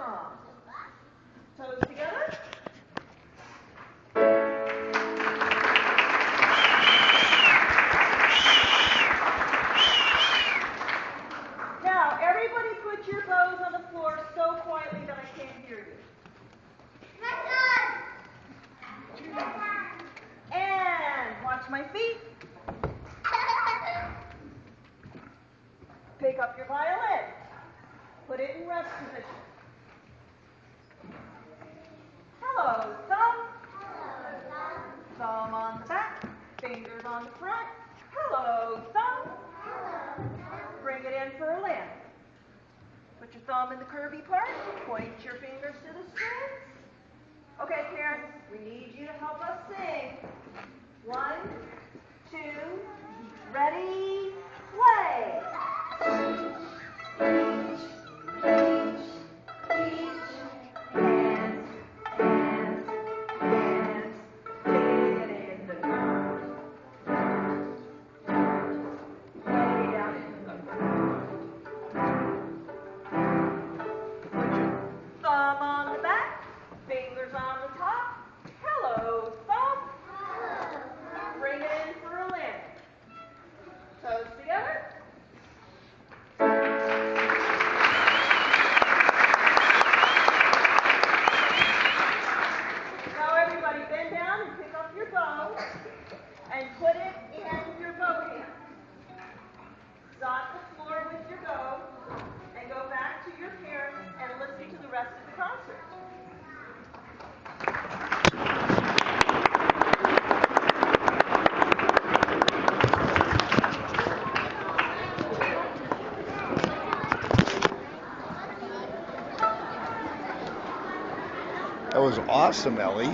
song. Toes together. Now, everybody put your bows on the floor so quietly that I can't hear you. And watch my feet. Pick up your violin. Put it in rest position. Hello, thumb. Thumb on the back. Fingers on the front. Hello, thumb. Bring it in for a lift. Put your thumb in the curvy part. Point your fingers to the strings. Okay, parents, we need you to help us sing. 1, 2, ready, play. Each, dance, dance, dance, dig it in the dirt, way down in the Put your thumb on the back, fingers on the top. Hello, thumb. Bring it in for a lift. Toes together. Now everybody bend down and pick up your bow and put it in your bow hand. Dot the floor with your bow and go back to your parents and listen to the rest of the concert. That was awesome, Ellie.